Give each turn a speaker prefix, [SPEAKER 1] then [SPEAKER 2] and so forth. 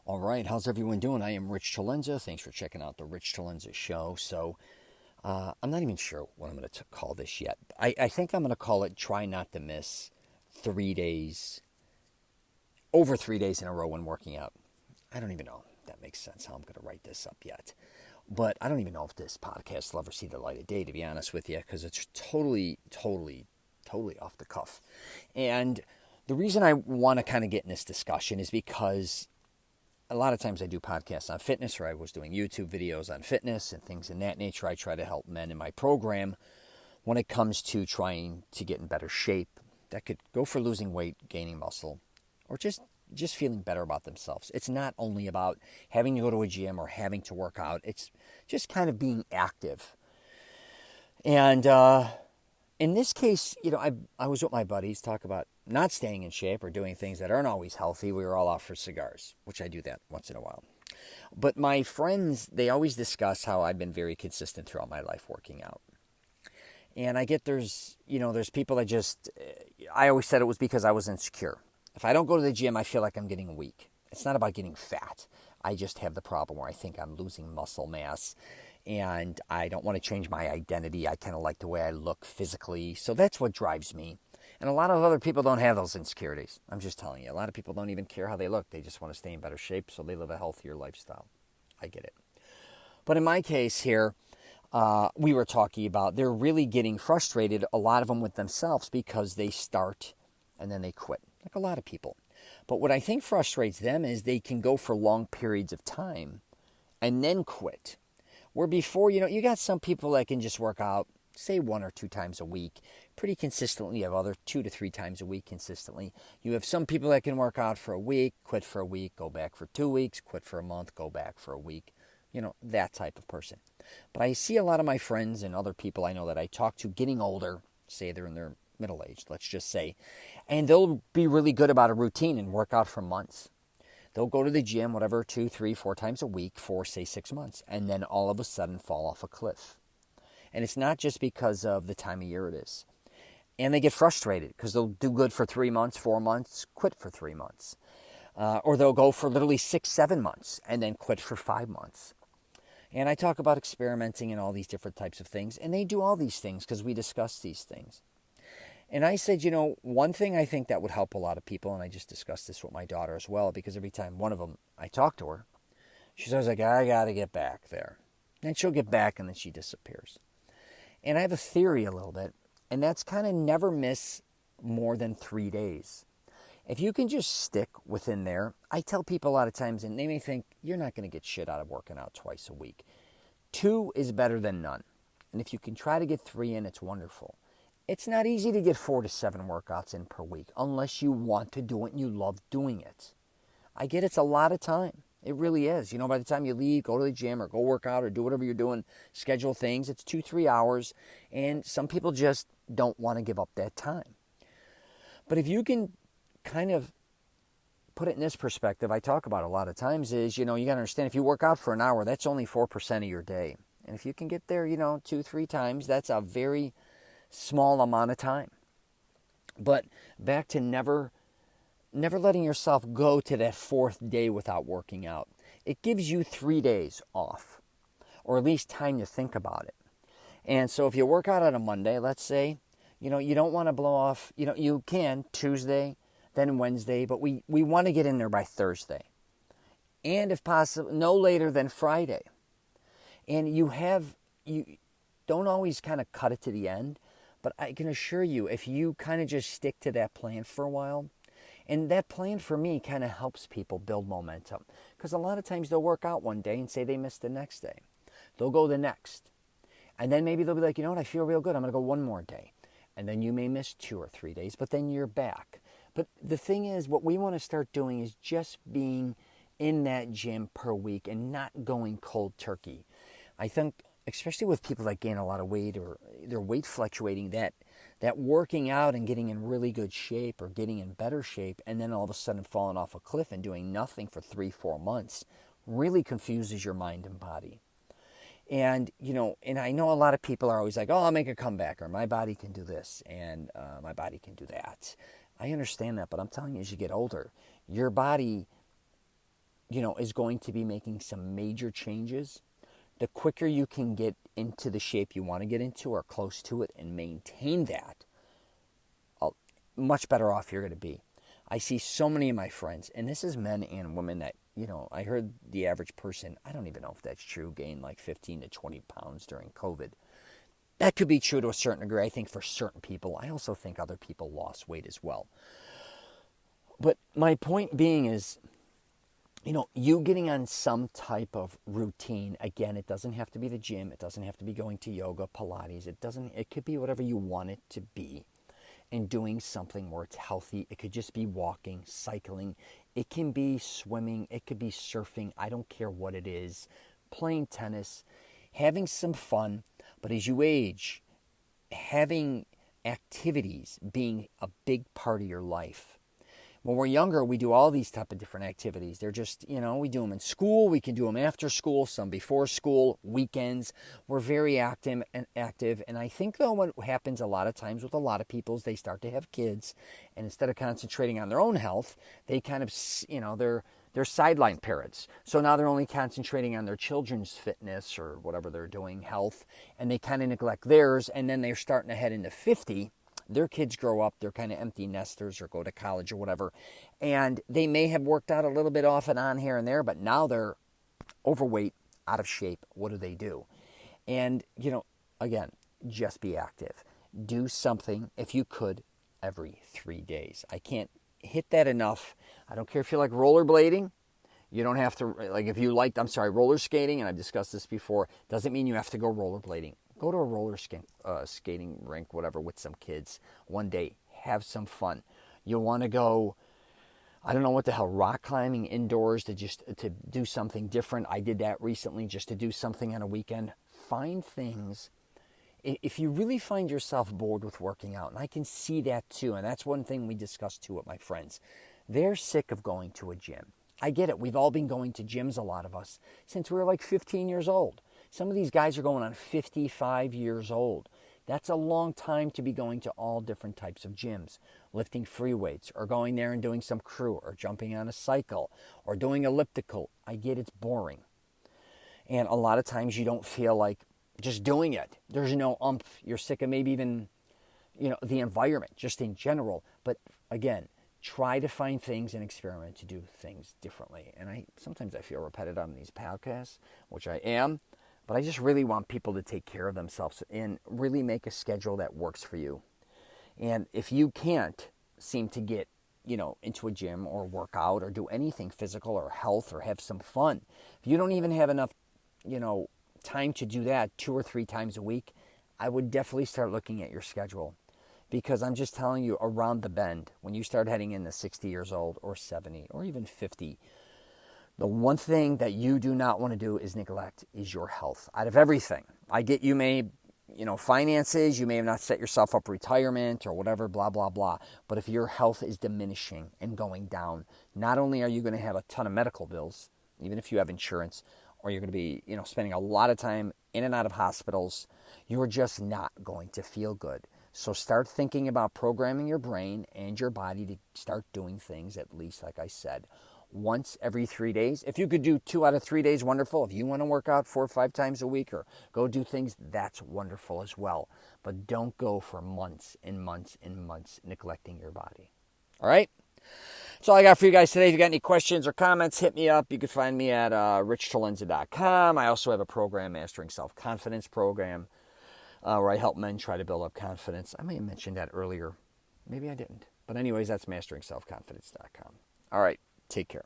[SPEAKER 1] All right, how's everyone doing? I am Rich CELENZA. Thanks for checking out the Rich CELENZA show. I'm not even sure what I'm going to call this yet. I think I'm going to call it Try Not to Miss 3 days, over 3 days in a row when working out. I don't even know if that makes sense how I'm going to write this up yet. But I don't even know if this podcast will ever see the light of day, to be honest with you, because it's totally off the cuff. And the reason I want to kind of get in this discussion is because a lot of times I do podcasts on fitness, or I was doing YouTube videos on fitness and things in that nature. I try to help men in my program when it comes to trying to get in better shape. That could go for losing weight, gaining muscle, or just feeling better about themselves. It's not only about having to go to a gym or having to work out. It's just kind of being active. And in this case, I was with my buddies, talk about not staying in shape or doing things that aren't always healthy. We were all out for cigars, which I do that once in a while. But my friends, they always discuss how I've been very consistent throughout my life working out. And I get there's people that I always said it was because I was insecure. If I don't go to the gym, I feel like I'm getting weak. It's not about getting fat. I just have the problem where I think I'm losing muscle mass and I don't want to change my identity. I kind of like the way I look physically. So that's what drives me. And a lot of other people don't have those insecurities. I'm just telling you. A lot of people don't even care how they look. They just want to stay in better shape, so they live a healthier lifestyle. I get it. But in my case here, we were talking about they're really getting frustrated, a lot of them with themselves, because they start and then they quit, like a lot of people. But what I think frustrates them is they can go for long periods of time and then quit. Where before, you got some people that can just work out, say 1 or 2 times a week, pretty consistently. You have other 2 to 3 times a week consistently. You have some people that can work out for a week, quit for a week, go back for 2 weeks, quit for a month, go back for a week. That type of person. But I see a lot of my friends and other people I know that I talk to getting older, say they're in their middle age, let's just say, and they'll be really good about a routine and work out for months. They'll go to the gym, whatever, 2, 3, 4 times a week for, say, 6 months, and then all of a sudden fall off a cliff. And it's not just because of the time of year it is. And they get frustrated because they'll do good for 3 months, 4 months, quit for 3 months. Or they'll go for literally 6, 7 months and then quit for 5 months. And I talk about experimenting and all these different types of things. And they do all these things because we discuss these things. And I said, one thing I think that would help a lot of people, and I just discussed this with my daughter as well, because every time one of them, I talk to her, she's always like, I got to get back there. And she'll get back and then she disappears. And I have a theory a little bit, and that's kind of never miss more than 3 days. If you can just stick within there, I tell people a lot of times, and they may think, you're not going to get shit out of working out twice a week. 2 is better than none. And if you can try to get 3 in, it's wonderful. It's not easy to get 4 to 7 workouts in per week unless you want to do it and you love doing it. I get it's a lot of time. It really is. By the time you leave, go to the gym or go work out or do whatever you're doing, schedule things, it's 2-3 hours. And some people just don't want to give up that time. But if you can kind of put it in this perspective, I talk about a lot of times is, you got to understand if you work out for an hour, that's only 4% of your day. And if you can get there, 2-3 times, that's a very small amount of time. But back to never letting yourself go to that 4th day without working out. It gives you 3 days off, or at least time to think about it. And so if you work out on a Monday, let's say, you don't want to blow off, you can Tuesday, then Wednesday, but we want to get in there by Thursday. And if possible, no later than Friday. And you don't always kind of cut it to the end, but I can assure you, if you kind of just stick to that plan for a while, and that plan for me kind of helps people build momentum. Because a lot of times they'll work out one day and say they missed the next day. They'll go the next. And then maybe they'll be like, I feel real good. I'm going to go one more day. And then you may miss 2 or 3 days, but then you're back. But the thing is, what we want to start doing is just being in that gym per week and not going cold turkey. I think, especially with people that gain a lot of weight or their weight fluctuating, that working out and getting in really good shape or getting in better shape and then all of a sudden falling off a cliff and doing nothing for 3-4 months really confuses your mind and body. And, and I know a lot of people are always like, oh, I'll make a comeback, or my body can do this and my body can do that. I understand that, but I'm telling you, as you get older, your body is going to be making some major changes, the quicker you can get into the shape you want to get into or close to it and maintain that, much better off you're going to be. I see so many of my friends, and this is men and women that, I heard the average person, I don't even know if that's true, gained like 15 to 20 pounds during COVID. That could be true to a certain degree, I think, for certain people. I also think other people lost weight as well. But my point being is, you getting on some type of routine, again, it doesn't have to be the gym. It doesn't have to be going to yoga, Pilates. It could be whatever you want it to be. And doing something where it's healthy. It could just be walking, cycling. It can be swimming. It could be surfing. I don't care what it is. Playing tennis, having some fun. But as you age, having activities being a big part of your life. When we're younger, we do all these type of different activities. They're just, we do them in school. We can do them after school, some before school, weekends. We're very active. And I think, though, what happens a lot of times with a lot of people is they start to have kids. And instead of concentrating on their own health, they kind of, they're sideline parents. So now they're only concentrating on their children's fitness or whatever they're doing, health. And they kind of neglect theirs. And then they're starting to head into 50. Their kids grow up, they're kind of empty nesters or go to college or whatever. And they may have worked out a little bit off and on here and there, but now they're overweight, out of shape. What do? And, again, just be active. Do something, if you could, every 3 days. I can't hit that enough. I don't care if you like rollerblading. You don't have to, if you liked, roller skating, and I've discussed this before, doesn't mean you have to go rollerblading. Go to a roller skating rink, whatever, with some kids one day. Have some fun. You'll want to go, I don't know what the hell, rock climbing indoors to do something different. I did that recently just to do something on a weekend. Find things. If you really find yourself bored with working out, and I can see that too, and that's one thing we discussed too with my friends. They're sick of going to a gym. I get it. We've all been going to gyms, a lot of us, since we were like 15 years old. Some of these guys are going on 55 years old. That's a long time to be going to all different types of gyms, lifting free weights, or going there and doing some crew, or jumping on a cycle, or doing elliptical. I get it's boring. And a lot of times you don't feel like just doing it. There's no umph. You're sick of maybe even, the environment, just in general. But again, try to find things and experiment to do things differently. And sometimes I feel repetitive on these podcasts, which I am. But I just really want people to take care of themselves and really make a schedule that works for you. And if you can't seem to get, into a gym or work out or do anything physical or health or have some fun, if you don't even have enough, time to do that 2 or 3 times a week, I would definitely start looking at your schedule. Because I'm just telling you, around the bend, when you start heading into 60 years old or 70 or even 50, the one thing that you do not want to do is neglect is your health. Out of everything, I get you may, finances, you may have not set yourself up for retirement or whatever, blah, blah, blah. But if your health is diminishing and going down, not only are you going to have a ton of medical bills, even if you have insurance, or you're going to be, spending a lot of time in and out of hospitals, you're just not going to feel good. So start thinking about programming your brain and your body to start doing things, at least, like I said, once every 3 days. If you could do 2 out of 3 days, wonderful. If you want to work out 4 or 5 times a week or go do things, that's wonderful as well. But don't go for months and months and months neglecting your body. All right? That's all I got for you guys today. If you got any questions or comments, hit me up. You can find me at richcelenza.com. I also have a program, Mastering Self-Confidence program, where I help men try to build up confidence. I may have mentioned that earlier. Maybe I didn't. But anyways, that's masteringselfconfidence.com. All right. Take care.